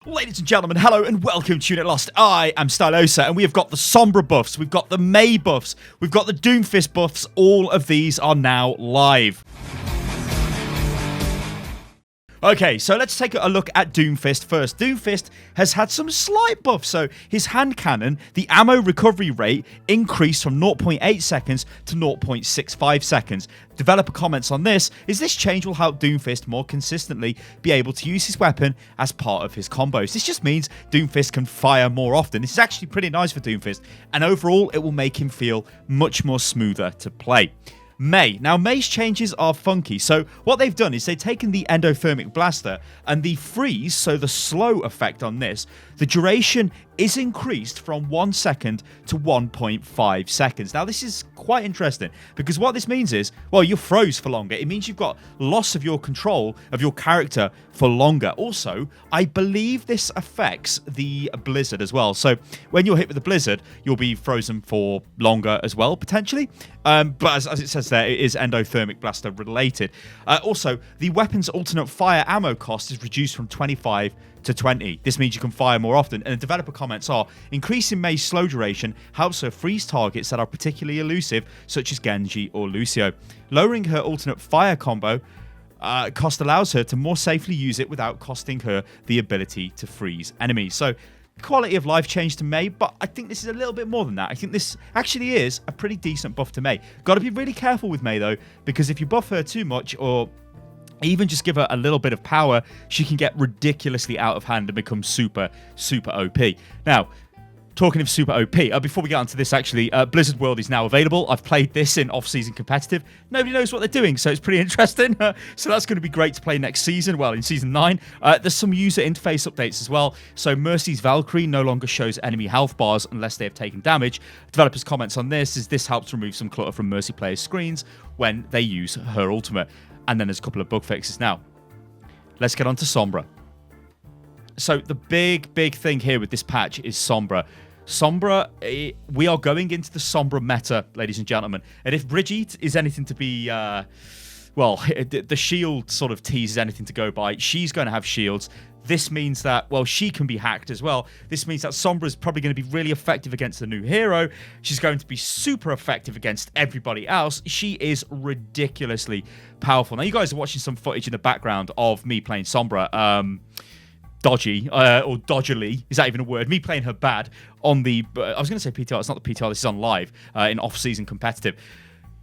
Ladies and gentlemen, hello and welcome to Unit Lost. I am Stylosa, and we have got the Sombra buffs, we've got the May buffs, we've got the Doomfist buffs. All of these are now live. Okay, so let's take a look at Doomfist first. Doomfist has had some slight buffs. So his hand cannon, the ammo recovery rate increased from 0.8 seconds to 0.65 seconds. Developer comments on this is this change will help Doomfist more consistently be able to use his weapon as part of his combos. This just means Doomfist can fire more often. This is actually pretty nice for Doomfist, and overall it will make him feel much more smoother to play. May. Now, May's changes are funky. So what they've done is they've taken the endothermic blaster and the freeze, so the slow effect on this, the duration is increased from 1 second to 1.5 seconds. Now, this is quite interesting because what this means is, well, you're froze for longer. It means you've got loss of your control of your character for longer. Also, I believe this affects the blizzard as well. So when you're hit with the blizzard, you'll be frozen for longer as well, potentially. But as it says there, it is endothermic blaster related. Also, the weapon's alternate fire ammo cost is reduced from 25 to 20. This means you can fire more often. And the developer comments are, increasing May's slow duration helps her freeze targets that are particularly elusive, such as Genji or Lucio. Lowering her alternate fire combo cost allows her to more safely use it without costing her the ability to freeze enemies. So, quality of life change to May, but I think this is a little bit more than that. I think this actually is a pretty decent buff to May. Got to be really careful with May, though, because if you buff her too much or even just give her a little bit of power, she can get ridiculously out of hand and become super, super OP. Now, talking of super OP, before we get onto this, actually, Blizzard World is now available. I've played this in off-season competitive. Nobody knows what they're doing, so it's pretty interesting. So that's going to be great to play next season, well, in Season 9. There's some user interface updates as well. So Mercy's Valkyrie no longer shows enemy health bars unless they have taken damage. Developers' comments on this is this helps remove some clutter from Mercy players' screens when they use her ultimate. And then there's a couple of bug fixes. Now, let's get on to Sombra. So the big thing here with this patch is Sombra. Sombra, we are going into the Sombra meta, ladies and gentlemen. And if Brigitte is anything to be, well, the shield sort of teases anything to go by, she's going to have shields. This means that, well, she can be hacked as well. This means that Sombra is probably going to be really effective against the new hero. She's going to be super effective against everybody else. She is ridiculously powerful. Now, you guys are watching some footage in the background of me playing Sombra. Dodgy, or dodgily, is that even a word? Me playing her bad on the, I was going to say PTR, it's not the PTR, this is on live, in off-season competitive.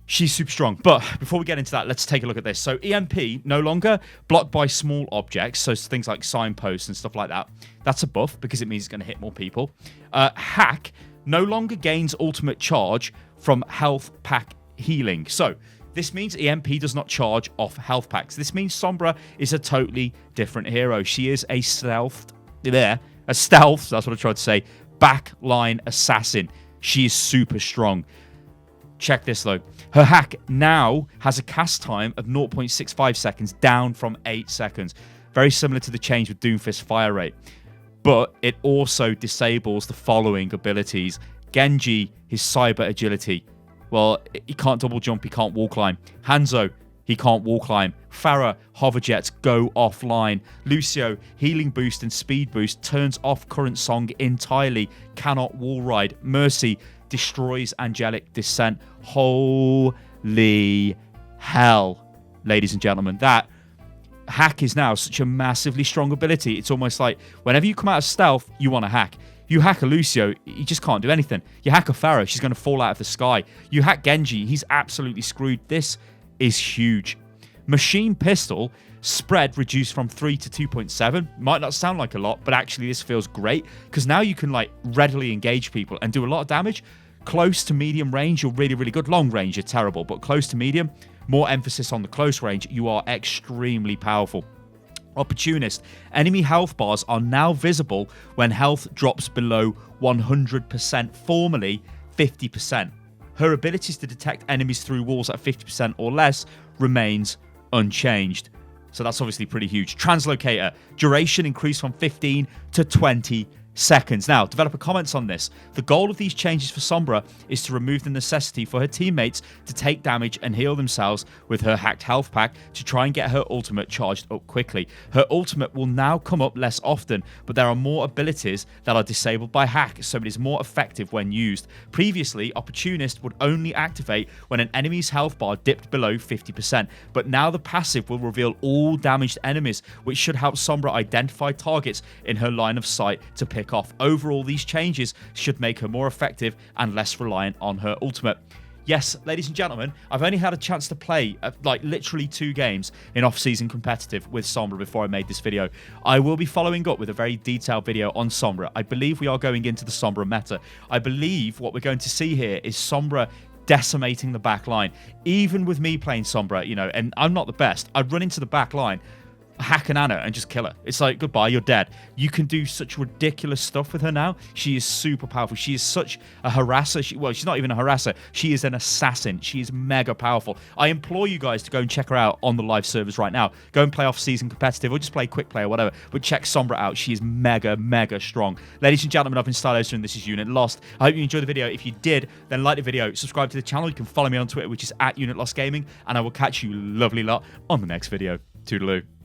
She's super strong. But before we get into that, let's take a look at this. So EMP, no longer blocked by small objects, so things like signposts and stuff like that. That's a buff because it means it's going to hit more people. Hack, no longer gains ultimate charge from health pack healing. So this means EMP does not charge off health packs. This means Sombra is a totally different hero. She is a stealth, that's what I tried to say, backline assassin. She is super strong. Check this though. Her hack now has a cast time of 0.65 seconds, down from 8 seconds. Very similar to the change with Doomfist fire rate. But it also disables the following abilities. Genji, his cyber agility. Well, he can't double jump, he can't wall climb. Hanzo, he can't wall climb. Pharah, hover jets go offline. Lucio, healing boost and speed boost, turns off current song entirely, cannot wall ride. Mercy destroys angelic descent. Holy hell, ladies and gentlemen. That hack is now such a massively strong ability. It's almost like whenever you come out of stealth, you want to hack. You hack a Lucio, he just can't do anything. You hack a Pharah, she's going to fall out of the sky. You hack Genji, he's absolutely screwed. This is huge. Machine Pistol, spread reduced from 3 to 2.7. Might not sound like a lot, but actually this feels great because now you can like readily engage people and do a lot of damage. Close to medium range, you're really, really good. Long range, you're terrible, but close to medium, more emphasis on the close range, you are extremely powerful. Opportunist. Enemy health bars are now visible when health drops below 100%, formerly 50%. Her abilities to detect enemies through walls at 50% or less remains unchanged. So that's obviously pretty huge. Translocator. Duration increased from 15 to 20 seconds. Now, developer comments on this. The goal of these changes for Sombra is to remove the necessity for her teammates to take damage and heal themselves with her hacked health pack to try and get her ultimate charged up quickly. Her ultimate will now come up less often, but there are more abilities that are disabled by hack, so it is more effective when used. Previously, Opportunist would only activate when an enemy's health bar dipped below 50%, but now the passive will reveal all damaged enemies, which should help Sombra identify targets in her line of sight to pick off. Overall, these changes should make her more effective and less reliant on her ultimate. Yes, ladies and gentlemen, I've only had a chance to play like literally 2 games in off-season competitive with Sombra before I made this video. I will be following up with a very detailed video on Sombra. I believe we are going into the Sombra meta. I believe what we're going to see here is Sombra decimating the back line. Even with me playing Sombra, you know, and I'm not the best, I'd run into the back line, hack an Anna and just kill her. It's like, goodbye, you're dead. You can do such ridiculous stuff with her now. She is super powerful. She is such a harasser. She's not even a harasser. She is an assassin. She is mega powerful. I implore you guys to go and check her out on the live servers right now. Go and play off-season competitive or just play quick play or whatever. But check Sombra out. She is mega, mega strong. Ladies and gentlemen, I've been Stylosa and this is Unit Lost. I hope you enjoyed the video. If you did, then like the video, subscribe to the channel. You can follow me on Twitter, which is @UnitLostGaming, and I will catch you lovely lot on the next video. Toodaloo.